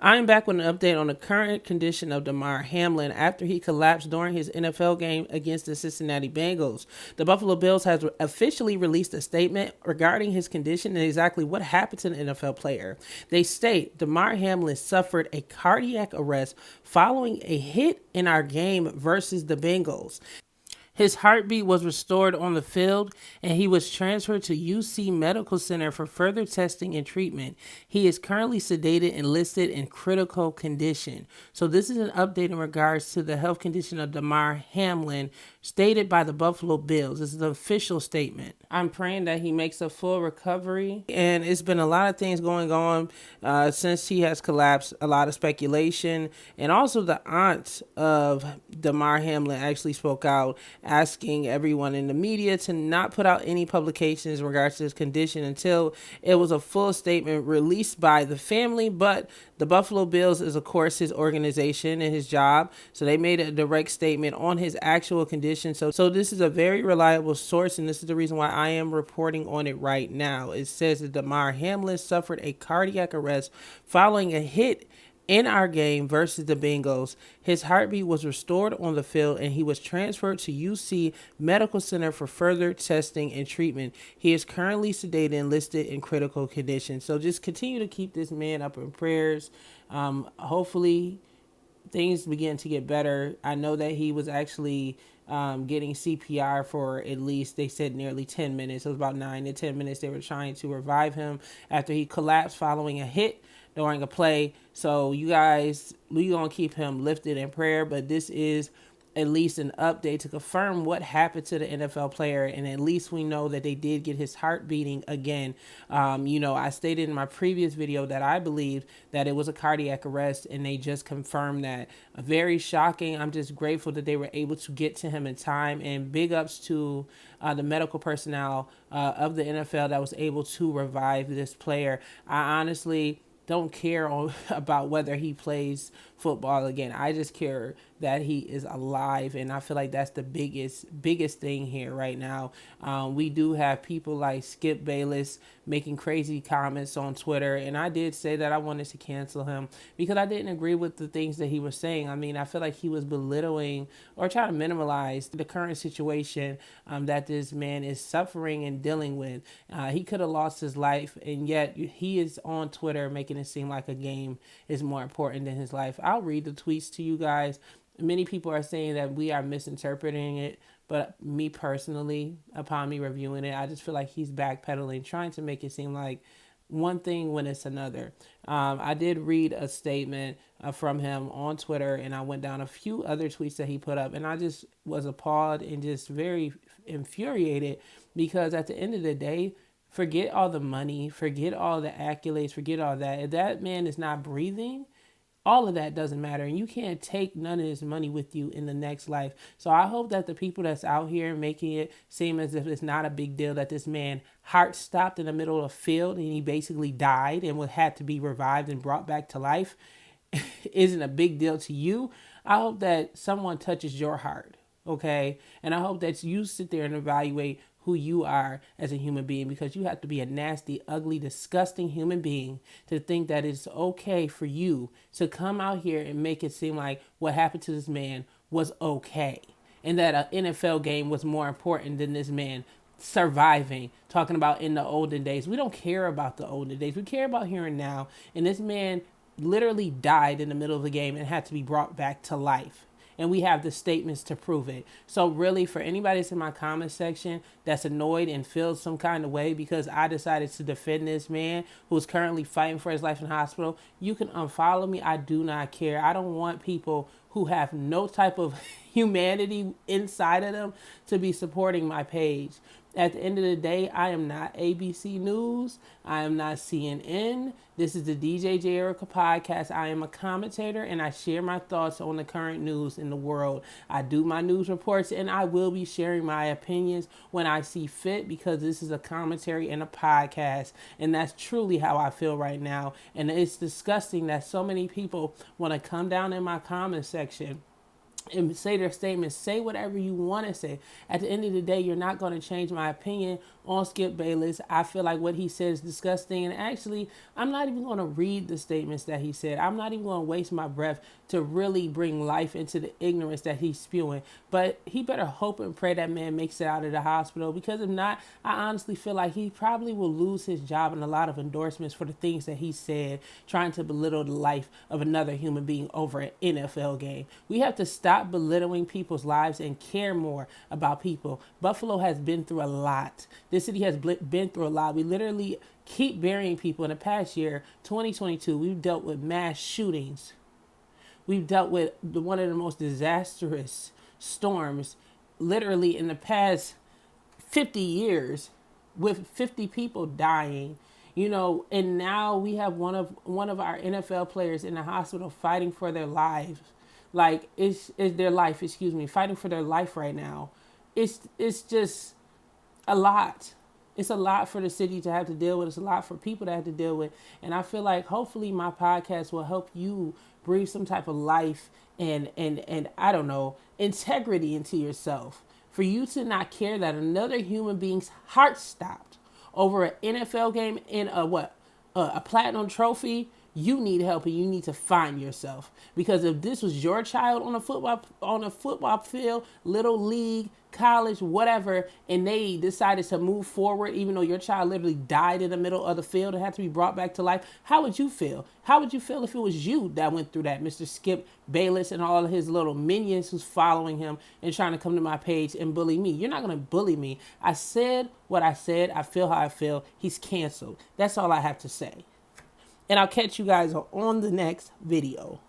I'm back with an update on the current condition of Damar Hamlin after he collapsed during his NFL game against the Cincinnati Bengals. The Buffalo Bills has officially released a statement regarding his condition and exactly what happened to the NFL player. They state Damar Hamlin suffered a cardiac arrest following a hit in our game versus the Bengals. His heartbeat was restored on the field, and he was transferred to UC Medical Center for further testing and treatment. He is currently sedated and listed in critical condition. So this is an update in regards to the health condition of Damar Hamlin, stated by the Buffalo Bills. This is an official statement. I'm praying that he makes a full recovery, and it's been a lot of things going on since he has collapsed. A lot of speculation, and also the aunt of Damar Hamlin actually spoke out, asking everyone in the media to not put out any publications in regards to his condition until it was a full statement released by the family. But the Buffalo Bills is, of course, his organization and his job, so they made a direct statement on his actual condition. So this is a very reliable source, and this is the reason why I am reporting on it right now. It says that Damar Hamlin suffered a cardiac arrest following a hit in our game versus the Bengals. His heartbeat was restored on the field, and he was transferred to UC Medical Center for further testing and treatment. He is currently sedated and listed in critical condition. So just continue to keep this man up in prayers. Hopefully things begin to get better. I know that he was actually getting CPR for at least, they said, nearly 10 minutes. It was about 9 to 10 minutes. They were trying to revive him after he collapsed following a hit during a play. So you guys, we gonna keep him lifted in prayer, but this is at least an update to confirm what happened to the NFL player, and at least we know that they did get his heart beating again. I stated in my previous video that I believed that it was a cardiac arrest, and they just confirmed that. Very shocking. I'm just grateful that they were able to get to him in time, and big ups to the medical personnel of the NFL that was able to revive this player. I honestly don't care about whether he plays football again. I just care that he is alive, and I feel like that's the biggest thing here right now. We do have people like Skip Bayless making crazy comments on Twitter, and I did say that I wanted to cancel him because I didn't agree with the things that he was saying. I mean, I feel like he was belittling or trying to minimize the current situation that this man is suffering and dealing with. He could have lost his life, and yet he is on Twitter making it seem like a game is more important than his life. I'll read the tweets to you guys. Many people are saying that we are misinterpreting it, but me personally, upon me reviewing it, I just feel like he's backpedaling, trying to make it seem like one thing when it's another. I did read a statement from him on Twitter, and I went down a few other tweets that he put up, and I just was appalled and just very infuriated because at the end of the day, forget all the money, forget all the accolades, forget all that. If that man is not breathing, all of that doesn't matter, and you can't take none of his money with you in the next life. So I hope that the people that's out here making it seem as if it's not a big deal that this man heart stopped in the middle of the field and he basically died and had to be revived and brought back to life isn't a big deal to you. I hope that someone touches your heart, okay? And I hope that you sit there and evaluate who you are as a human being, because you have to be a nasty, ugly, disgusting human being to think that it's okay for you to come out here and make it seem like what happened to this man was okay, and that an NFL game was more important than this man surviving. Talking about in the olden days. We don't care about the olden days. We care about here and now. And this man literally died in the middle of the game and had to be brought back to life. And we have the statements to prove it. So really, for anybody that's in my comment section that's annoyed and feels some kind of way because I decided to defend this man who's currently fighting for his life in the hospital, you can unfollow me. I do not care. I don't want people who have no type of humanity inside of them to be supporting my page. At the end of the day, I am not ABC News. I am not CNN. This is the DJ Erica podcast. I am a commentator, and I share my thoughts on the current news in the world. I do my news reports, and I will be sharing my opinions when I see fit, because this is a commentary and a podcast, and that's truly how I feel right now. And it's disgusting that so many people want to come down in my comment section and say their statements. Say whatever you want to say. At the end of the day, you're not going to change my opinion on Skip Bayless. I feel like what he said is disgusting. And actually, I'm not even going to read the statements that he said. I'm not even going to waste my breath to really bring life into the ignorance that he's spewing. But he better hope and pray that man makes it out of the hospital, because if not, I honestly feel like he probably will lose his job and a lot of endorsements for the things that he said, trying to belittle the life of another human being over an NFL game. We have to stop belittling people's lives and care more about people. Buffalo has been through a lot. This city has been through a lot. We literally keep burying people. In the past year, 2022, we've dealt with mass shootings. We've dealt with one of the most disastrous storms literally in the past 50 years, with 50 people dying, and now we have one of our NFL players in the hospital fighting for their lives. Like, it's their life, fighting for their life right now. It's just a lot. It's a lot for the city to have to deal with. It's a lot for people to have to deal with. And I feel like hopefully my podcast will help you breathe some type of life and I don't know, integrity into yourself. For you to not care that another human being's heart stopped over an NFL game in a platinum trophy. You need help, and you need to find yourself. Because if this was your child on a football field, little league, college, whatever, and they decided to move forward, even though your child literally died in the middle of the field and had to be brought back to life, how would you feel? How would you feel if it was you that went through that, Mr. Skip Bayless and all of his little minions who's following him and trying to come to my page and bully me? You're not going to bully me. I said what I said. I feel how I feel. He's canceled. That's all I have to say. And I'll catch you guys on the next video.